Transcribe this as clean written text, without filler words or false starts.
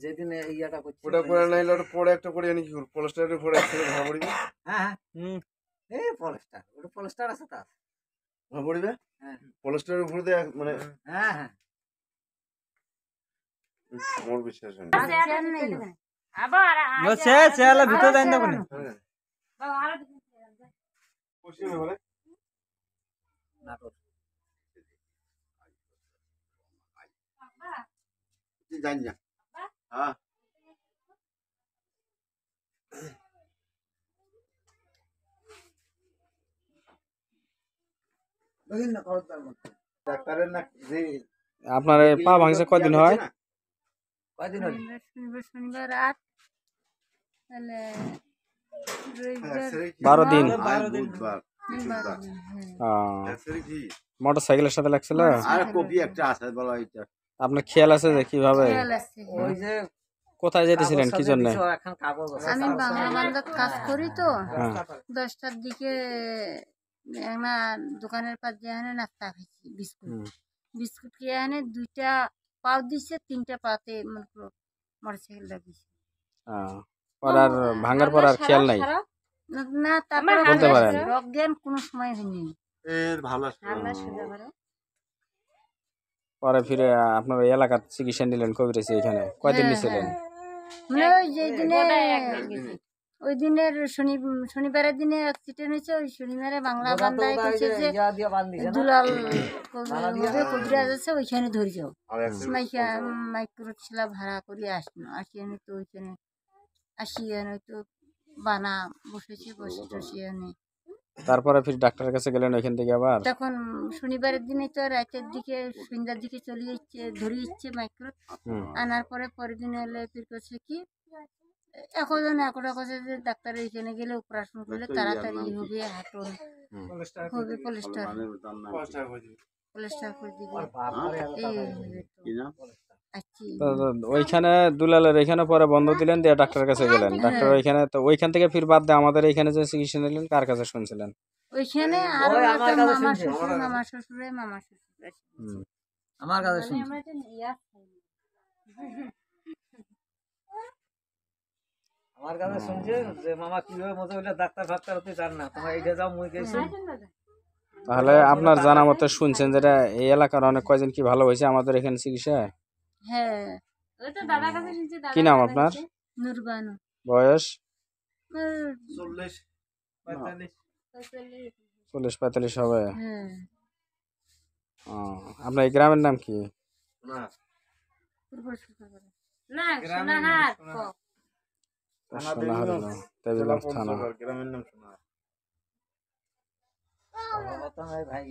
যেদিন ইয়াটা করছি ওটা করে নাইলে ওটা পরে একটা করে আনি কি করব পলিস্টারের পরে একসাথে ধরা পড়বে হ্যাঁ এই পলিস্টার ওটা পলিস্টার আছে তার ধরা পড়বে হ্যাঁ পলিস্টারের উপরে দিয়ে মানে হ্যাঁ মোর বিশ্বাস হয় ও সে চেলা ভিতর যাই না কোনে পশ্চিমে বলে নাটক জানি না হ্যাঁ দেখেন না খরচদার মধ্যে ডাক্তারের না যে আপনার এই পা ভাঙছে কদিন হয়? কয়দিন হলো শনিবার রাত তাহলে 12 দিন। বুধবার মোটরসাইকেলের সাথে লাগছিল? আর কপি একটা আছে বলা এটা আপনার খেয়াল আছে যে কিভাবে ওই যে কোথায় যেতেছিলেন কি জন্য? এখন কাগজ আছে আমি বাংলা বান্ধব কাজ করি তো হ্যাঁ 10টার দিকে একটা দোকানের পাশ দিয়ে এখানে নাস্তা খাইছি বিস্কুট বিস্কুট খেয়ে এখানে 2টা পাও দিচ্ছে 3টা পাতে মোটরসাইকেল লাগিয়েছে আর আর ভাঙার পর আর খেয়াল নাই? না তারপরে বলতে পারেন অজ্ঞান কোনো সময় হয়নি এর ভালো পরে ফিরে আপনার ওই এলাকার চিকিৎসা নিলেন কবিরাজি এখানে কয়দিন নিছিলেন? মানে ওই যে দিনে ওই দিনের শনিবারের দিনে অ্যাক্সিডেন্ট হয়েছে ওই শনিবারে বাংলা বান্দায় কইছে যে দুলাল হবে কবিরাজ আছে ওইখানে ধরে যাও মাইক্রোছিলা ভাড়া করে আসনো আসিয়ানে তো ওইখানে আসিয়ানে তো বানা বসেছে বসে টসিয়ানে তারপরে ফির ডাক্তারের কাছে গেলেন ওইখান থেকে আবার? তখন শনিবারের দিনে তো রাতের দিকে সন্ধ্যার দিকে চলে যাচ্ছে ধরে যাচ্ছে মাইক্রো আনার পরে পরের দিন এলে ফির করছে কি এখন একটা কথা যে ডাক্তারের এখানে গেলে অপারেশন করলে তাড়াতাড়ি হবে হাঁটুন হবে পলিস্টার করে দিবে ওইখানে দুলালের এখানে পরে বন্ধ দিলেন দিয়ে ডাক্তারের কাছে গেলেন ডাক্তার ওইখানে তো ওইখান থেকে ফির বাদ দিয়ে আমাদের এইখানে যে চিকিৎসা নিলেন কার কাছে শুনছিলেন? ওইখানে আর মামা শ্বশুর আমার কাছে শুনছি আমার কাছে শুনছে যে মামা কিভাবে মতো হইলে ডাক্তার ফাক্তার হতে চান না তোমার এইটা যাও মুই গেছি তাহলে আপনার জানা মতে শুনছেন যেটা এই এলাকার অনেক কয়জন কি ভালো হয়েছে আমাদের এখানে চিকিৎসা? হ্যাঁ কি নাম আপনার? নুরবানু বয়স? 40-45 হবে। হ্যাঁ আপনার এই গ্রামের নাম কি? সোনাহাট থানা। গ্রামের নাম শোনা ভাই